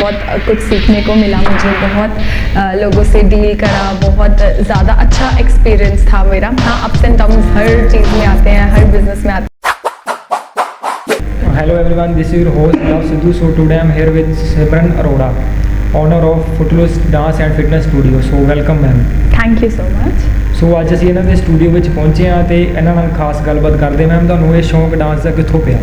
बहुत कुछ सीखने को मिला मुझे, बहुत लोगों से डील करा, बहुत ज़्यादा अच्छा एक्सपीरियंस था मेरा। हाँ, अप्स एंड डाउन्स हर चीज़ में आते हैं, हर बिजनेस में आते हैं। Hello everyone, this is your host Love Sidhu. So today I am here with Simran Arora, owner of Footloose Dance and Fitness Studio. So welcome ma'am. Thank you so much. So ਅੱਜ ਅਸੀਂ ਇਹਨਾਂ ਦੇ studio ਵਿੱਚ ਪਹੁੰਚੇ ਹਾਂ ਤੇ ਇਹਨਾਂ ਨਾਲ ਖਾਸ ਗੱਲਬਾਤ ਕਰਦੇ। ਮੈਮ ਤੁਹਾਨੂੰ ਇਹ ਸ਼ੌਂਕ ਡਾਂਸ ਦਾ ਕਿੱਥੋਂ ਪਿਆ?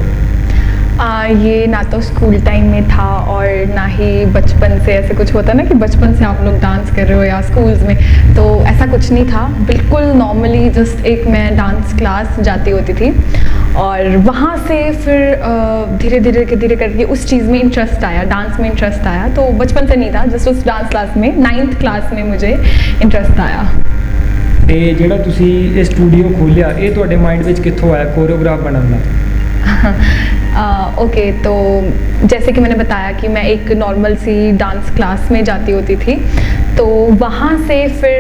ये ना तो स्कूल टाइम में था और ना ही बचपन से ऐसे कुछ होता ना कि बचपन से आप लोग डांस कर रहे हो या स्कूल्स में, तो ऐसा कुछ नहीं था। बिल्कुल नॉर्मली जस्ट एक मैं डांस क्लास जाती होती थी और वहाँ से फिर धीरे करके उस चीज़ में इंटरेस्ट आया, डांस में इंटरेस्ट आया। तो बचपन से नहीं था, जस्ट उस डांस क्लास में 9th क्लास में मुझे इंटरेस्ट आया। ਤੇ ਜਿਹੜਾ ਤੁਸੀਂ ਇਹ ਸਟੂਡੀਓ ਖੋਲ੍ਹਿਆ ਇਹ ਤੁਹਾਡੇ ਮਾਈਂਡ ਵਿੱਚ ਕਿੱਥੋਂ ਆਇਆ ਕੋਰੀਓਗ੍ਰਾਫ ਬਣਨ ਦਾ? ओके, तो जैसे कि मैंने बताया कि मैं एक नॉर्मल सी डांस क्लास में जाती होती थी, तो वहाँ से फिर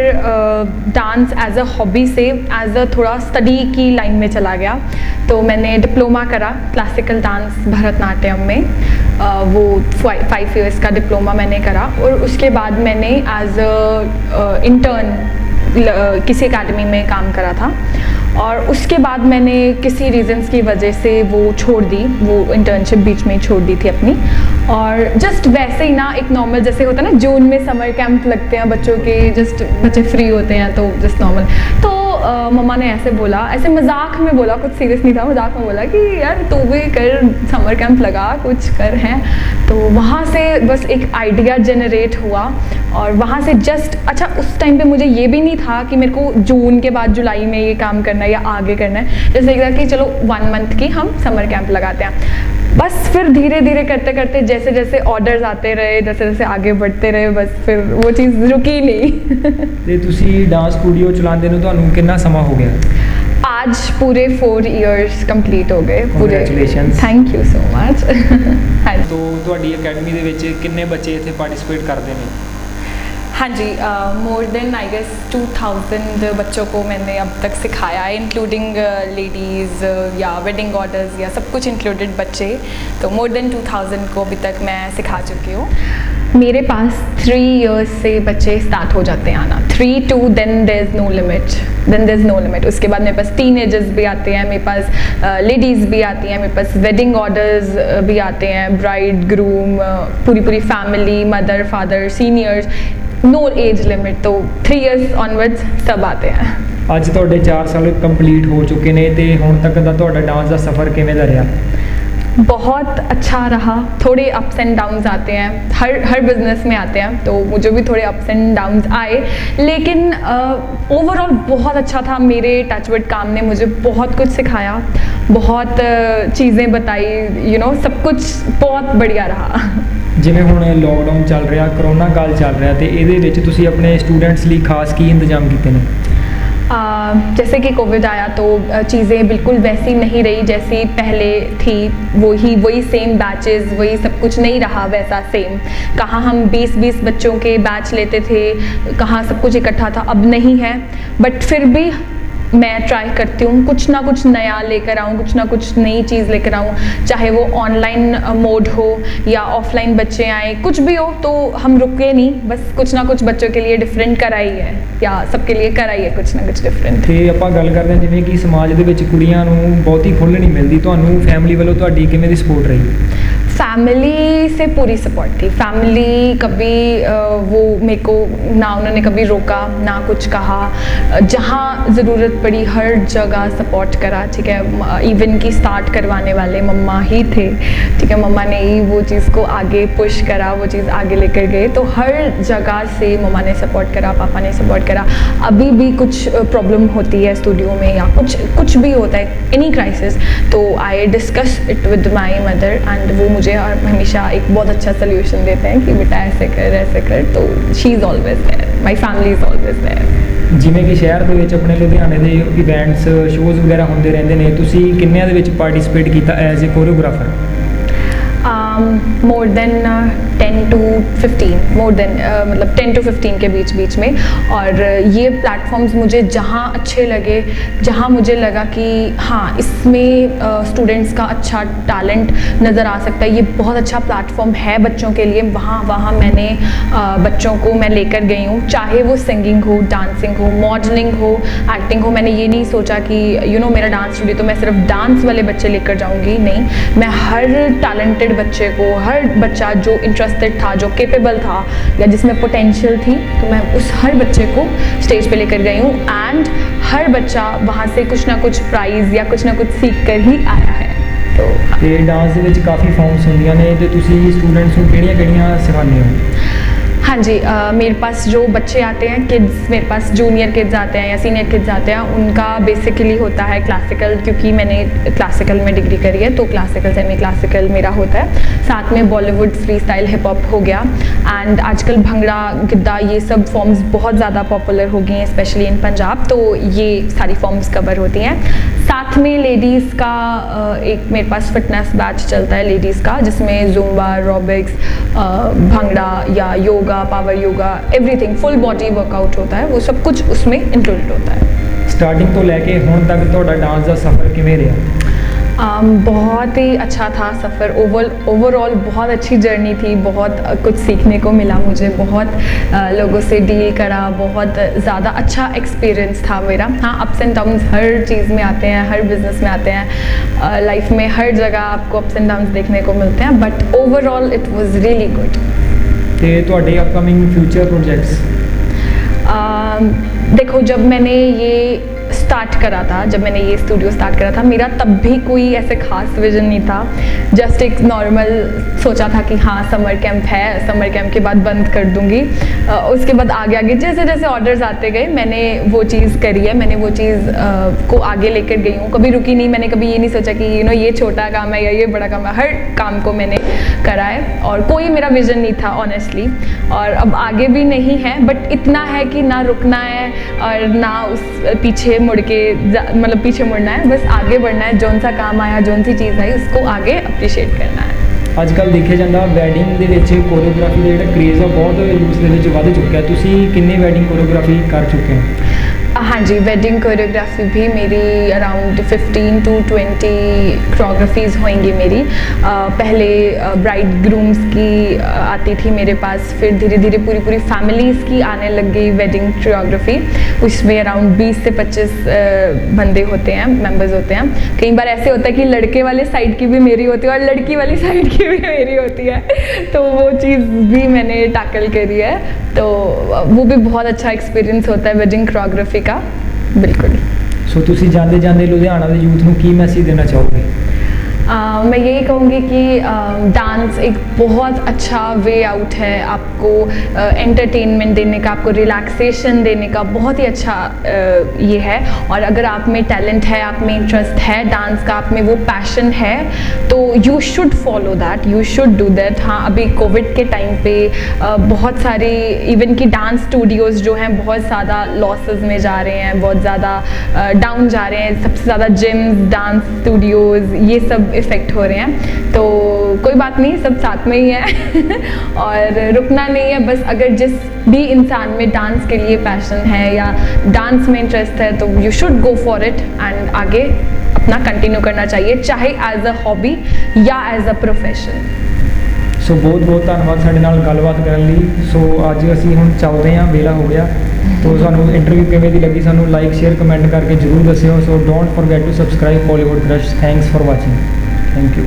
डांस एज अ हॉबी से एज अ थोड़ा स्टडी की लाइन में चला गया। तो मैंने डिप्लोमा करा क्लासिकल डांस भरतनाट्यम में, वो 5 years का डिप्लोमा मैंने करा। और उसके बाद मैंने एज अ इंटर्न किसी एकेडमी में काम करा था और उसके बाद मैंने किसी रीज़न्स की वजह से वो छोड़ दी, वो इंटर्नशिप बीच में ही छोड़ दी थी अपनी। और जस्ट वैसे ही ना एक नॉर्मल जैसे होता है ना जून में समर कैंप लगते हैं बच्चों के, जस्ट बच्चे फ्री होते हैं तो जस्ट नॉर्मल। तो मम्मा ने ऐसे बोला, ऐसे मजाक में बोला, कुछ सीरियस नहीं था, मजाक में बोला कि यार तू भी कर, समर कैंप लगा, कुछ कर हैं। तो वहाँ से बस एक आइडिया जनरेट हुआ और वहाँ से जस्ट अच्छा उस टाइम पे मुझे ये भी नहीं था कि मेरे को जून के बाद जुलाई में ये काम करना है या आगे करना है। जैसे लगा कि चलो 1 month की हम समर कैंप लगाते हैं। बस फिर धीरे धीरे करते करते जैसे जैसे ऑर्डर्स आते रहे, जैसे जैसे आगे बढ़ते रहे, बस फिर वो चीज़ रुकी नहीं। ਤੇ ਤੁਸੀਂ ਡਾਂਸ ਸਟੂਡੀਓ ਚਲਾਉਂਦੇ ਨੂੰ ਤੁਹਾਨੂੰ ਕਿੰਨਾ ਸਮਾਂ ਹੋ ਗਿਆ? आज पूरे 4 years कंप्लीट हो गए पूरे। Congratulations. Thank you so much. हाँ जी। ਤੋਂ ਤੁਹਾਡੀ ਅਕੈਡਮੀ ਦੇ ਵਿੱਚ ਕਿੰਨੇ ਬੱਚੇ ਇੱਥੇ ਪਾਰਟਿਸਿਪੇਟ ਕਰਦੇ ਨੇ? हाँ जी, मोर देन आई गेस 2000 बच्चों को मैंने अब तक सिखाया है, इंक्लूडिंग लेडीज़ या वेडिंग ऑर्डर्स या सब कुछ इंक्लूडेड बच्चे। तो मोर देन 2000 को अभी तक मैं सिखा चुकी हूँ। मेरे पास 3 years से बच्चे स्टार्ट हो जाते हैं आना, 3 to then there is no limit। उसके बाद मेरे पास टीनेजर्स भी आते हैं, मेरे पास लेडीज़ भी आती हैं, मेरे पास वेडिंग ऑर्डर्स भी आते हैं, ब्राइड ग्रूम, पूरी family, mother father, seniors, no age limit. तो 3 years ऑनवर्ड्स सब आते हैं। ਅੱਜ ਤੁਹਾਡੇ 4 ਸਾਲ ਕੰਪਲੀਟ ਹੋ ਚੁੱਕੇ ਨੇ ਤੇ ਹੁਣ ਤੱਕ ਦਾ ਤੁਹਾਡਾ ਡਾਂਸ ਦਾ ਸਫ਼ਰ ਕਿਵੇਂ ਦਾ ਰਿਹਾ? बहुत अच्छा रहा। थोड़े अप्स एंड डाउन्स आते हैं, हर बिजनेस में आते हैं, तो मुझे भी थोड़े अप्स एंड डाउन्स आए, लेकिन ओवरऑल बहुत अच्छा था। मेरे टचवुड काम ने मुझे बहुत कुछ सिखाया, बहुत चीज़ें बताई, सब कुछ बहुत बढ़िया रहा। ਜਿਵੇਂ ਹੁਣ ਲੋਕਡਾਊਨ ਚੱਲ ਰਿਹਾ, ਕਰੋਨਾ ਕਾਲ ਚੱਲ ਰਿਹਾ ਤੇ ਇਹਦੇ ਵਿੱਚ ਤੁਸੀਂ ਆਪਣੇ ਸਟੂਡੈਂਟਸ ਲਈ ਖਾਸ ਕੀ ਇੰਤਜ਼ਾਮ ਕੀਤੇ ਨੇ? जैसे कि कोविड आया तो चीज़ें बिल्कुल वैसी नहीं रही जैसी पहले थी, वही सेम बैचेस, वही सब कुछ नहीं रहा वैसा सेम। कहाँ हम 20-20 बच्चों के बैच लेते थे, कहाँ सब कुछ इकट्ठा था, अब नहीं है। बट फिर भी मैं ट्राई करती हूँ कुछ ना कुछ नया लेकर आऊँ, कुछ ना कुछ नई चीज़ लेकर आऊँ, चाहे वो ऑनलाइन मोड हो या ऑफलाइन बच्चे आए, कुछ भी हो। तो हम रुके नहीं, बस कुछ ना कुछ बच्चों के लिए डिफरेंट कराई है या सबके लिए कराई है कुछ ना कुछ डिफरेंट। ਤੇ ਆਪਾਂ ਗੱਲ ਕਰਦੇ ਹਾਂ ਜਿਵੇਂ ਕਿ ਸਮਾਜ ਦੇ ਵਿੱਚ ਕੁੜੀਆਂ ਨੂੰ ਬਹੁਤੀ ਖੁੱਲ੍ਹ ਨਹੀਂ ਮਿਲਦੀ, ਤੁਹਾਨੂੰ ਫੈਮਿਲੀ ਵੱਲੋਂ ਤੁਹਾਡੀ ਕਿਵੇਂ ਦੀ ਸਪੋਰਟ ਰਹੀ? फैमिली से पूरी सपोर्ट थी। फैमिली कभी वो मेरे को ना उन्होंने कभी रोका ना कुछ कहा, जहाँ ज़रूरत पड़ी हर जगह सपोर्ट करा। ठीक है, इवन की स्टार्ट करवाने वाले मम्मा ही थे। ठीक है, मम्मा ने ही वो चीज़ को आगे पुश करा, वो चीज़ आगे लेकर गए। तो हर जगह से मम्मा ने सपोर्ट करा, पापा ने सपोर्ट करा। अभी भी कुछ प्रॉब्लम होती है स्टूडियो में या कुछ भी होता है, एनी क्राइसिस, तो I discuss it with my mother and वो मुझे और हमेशा एक बहुत अच्छा सोल्यूशन देते हैं कि बेटा ऐसे कर। तो she is always there, my family is always there. ਜਿਵੇਂ ਕਿ ਸ਼ਹਿਰ ਦੇ ਵਿੱਚ ਆਪਣੇ ਲੁਧਿਆਣੇ ਦੇ ਇਵੈਂਟਸ ਸ਼ੋਜ਼ ਵਗੈਰਾ ਹੁੰਦੇ ਰਹਿੰਦੇ ਨੇ, ਤੁਸੀਂ ਕਿੰਨਿਆਂ ਦੇ ਵਿੱਚ ਪਾਰਟਿਸਿਪੇਟ ਕੀਤਾ as a choreographer? more than 10 to 15 more than मतलब 10 to 15 के बीच में। और ये प्लेटफॉर्म्स मुझे जहाँ अच्छे लगे, जहाँ मुझे लगा कि हाँ इसमें स्टूडेंट्स का अच्छा टैलेंट नज़र आ सकता है, ये बहुत अच्छा प्लेटफॉर्म है बच्चों के लिए, वहाँ मैंने बच्चों को मैं लेकर गई हूँ। चाहे वो सिंगिंग हो, डांसिंग हो, मॉडलिंग हो, एक्टिंग हो। मैंने ये नहीं सोचा कि मेरा डांस स्टूडियो तो मैं सिर्फ डांस वाले बच्चे लेकर जाऊँगी, नहीं, मैं हर टैलेंटेड बच्चे को, हर बच्चा जो इंटरेस्टेड था, जो केपेबल था या जिसमें पोटेंशियल थी, तो मैं उस हर बच्चे को स्टेज पे लेकर गई हूँ। एंड हर बच्चा वहाँ से कुछ ना कुछ प्राइज़ या कुछ ना कुछ सीख कर ही आया है। तो डांस ਦੇ ਵਿੱਚ ਕਾਫੀ ਫਾਰਮਸ ਹੁੰਦੀਆਂ ਨੇ ਤੇ ਤੁਸੀਂ ਸਟੂਡੈਂਟਸ ਨੂੰ ਕਿਹੜੀਆਂ ਸਿਖਾਉਂਦੇ ਹੋ? हाँ जी, मेरे पास जो बच्चे आते हैं, किड्स, मेरे पास जूनियर किड्स आते हैं या सीनियर किड्स आते हैं, उनका बेसिकली होता है क्लासिकल, क्योंकि मैंने क्लासिकल में डिग्री करी है तो क्लासिकल सेमी क्लासिकल मेरा होता है। साथ में Bollywood, free style, hip hop हो गया। एंड आजकल भंगड़ा, गिद्दा, ये सब फॉर्म्स बहुत ज़्यादा पॉपुलर हो गई हैं, स्पेशली इन पंजाब, तो ये सारी फॉर्म्स कवर होती हैं। साथ में लेडीज़ का एक मेरे पास फिटनेस बैच चलता है लेडीज़ का, जिसमें जुम्बा, एरोबिक्स, भंगड़ा या yoga, power yoga, everything, full body workout होता है, वो सब कुछ उसमें इंक्लूडेड होता है। स्टार्टिंग तो लैके हुण तक तुहाडा डांस का सफ़र किवें रहा? बहुत ही अच्छा था सफ़र, ओवरऑल बहुत अच्छी जर्नी थी, बहुत कुछ सीखने को मिला मुझे, बहुत लोगों से डील करा, बहुत ज़्यादा अच्छा एक्सपीरियंस था मेरा। हाँ, अप्स एंड डाउन्स हर चीज़ में आते हैं, हर बिज़नेस में आते हैं, लाइफ में हर जगह आपको अप्स एंड डाउन्स देखने को मिलते हैं, but overall it was really good. ते तुहाडे अपकमिंग फ्यूचर प्रोजेक्ट्स? देखो, जब मैंने ये स्टार्ट करा था, जब मैंने ये स्टूडियो स्टार्ट करा था, मेरा तब भी कोई ऐसे खास विजन नहीं था। जस्ट एक नॉर्मल सोचा था कि हाँ समर कैंप है, समर कैंप के बाद बंद कर दूँगी। उसके बाद आगे जैसे जैसे ऑर्डर्स आते गए, मैंने वो चीज़ करी है, मैंने वो चीज़ को आगे लेकर गई हूँ, कभी रुकी नहीं। मैंने कभी ये नहीं सोचा कि ये छोटा काम है या ये बड़ा काम है, हर काम को मैंने करा है और कोई मेरा विजन नहीं था ऑनेस्टली, और अब आगे भी नहीं है। बट इतना है कि ना रुकना है और ना उस पीछे मुड़ के मतलब पीछे मुड़ना है, बस आगे बढ़ना है। जौन सा काम आया, जौन सी चीज़ आई, उसको आगे अप्रीशिएट करना है। अजकल देखिया जाता वैडिंग ਦੇ ਵਿੱਚ ਕੋਰੀਓਗ੍ਰਾਫੀ ਦਾ ਜਿਹੜਾ ਕ੍ਰੇਜ਼ ਆ ਬਹੁਤ ਯੂਜ਼ ਦੇ ਵਿੱਚ ਵੱਧ ਚੁੱਕਿਆ। ਤੁਸੀਂ ਕਿੰਨੇ ਵੈਡਿੰਗ ਕੋਰੀਓਗ੍ਰਾਫੀ कर चुके हैं? हाँ जी, वेडिंग कोरियोग्राफी भी मेरी अराउंड 15 to 20 कोरियोग्राफीज़ होंगी मेरी। पहले ब्राइड ग्रूम्स की आती थी मेरे पास, फिर धीरे धीरे पूरी फैमिलीज़ की आने लग गई वेडिंग कोरियोग्राफी। उसमें अराउंड 20 से 25 बंदे होते हैं, मेंबर्स होते हैं। कई बार ऐसे होता है कि लड़के वाले साइड की भी मेरी होती है और लड़की वाली साइड की भी मेरी होती है, तो वो चीज़ भी मैंने टैकल करी है, तो वो भी बहुत अच्छा एक्सपीरियंस होता है वेडिंग कोरियोग्राफी का। बिल्कुल। सो तुसी जाते जाते लुधियाना के यूथ को की मैसेज देना चाहोगे? मैं यही कहूँगी कि डांस एक बहुत अच्छा वे आउट है, आपको एंटरटेनमेंट देने का, आपको रिलैक्सेशन देने का बहुत ही अच्छा ये है। और अगर आप में टैलेंट है, आप में इंटरेस्ट है डांस का, आप में वो पैशन है, तो you should follow that, you should do that. हाँ, अभी कोविड के टाइम पे बहुत सारी इवन की डांस स्टूडियोज़ जो हैं बहुत ज़्यादा लॉसेस में जा रहे हैं, बहुत ज़्यादा डाउन जा रहे हैं। सबसे ज़्यादा जिम्स, डांस स्टूडियोज़, ये सब इफ़ेक्ट हो रहे हैं, तो कोई बात नहीं, सब साथ में ही है और रुकना नहीं है। बस अगर जिस भी इंसान में डांस के लिए पैशन है या डांस में इंटरेस्ट है, तो you should go for it and आगे अपना कंटिन्यू करना चाहिए, चाहे एज अ हॉबी या एज अ प्रोफेशन। सो बहुत बहुत धन्यवाद साडे नाल गलबात करन लई। सो अज असीं हुण चलदे हां, वेला हो गया, तो सानू इंटरव्यू किवें दी लगी सानू लाइक शेयर कमेंट करके जरूर दस्सिओ। So don't forget to subscribe Bollywood crush. Thanks for watching. Thank you.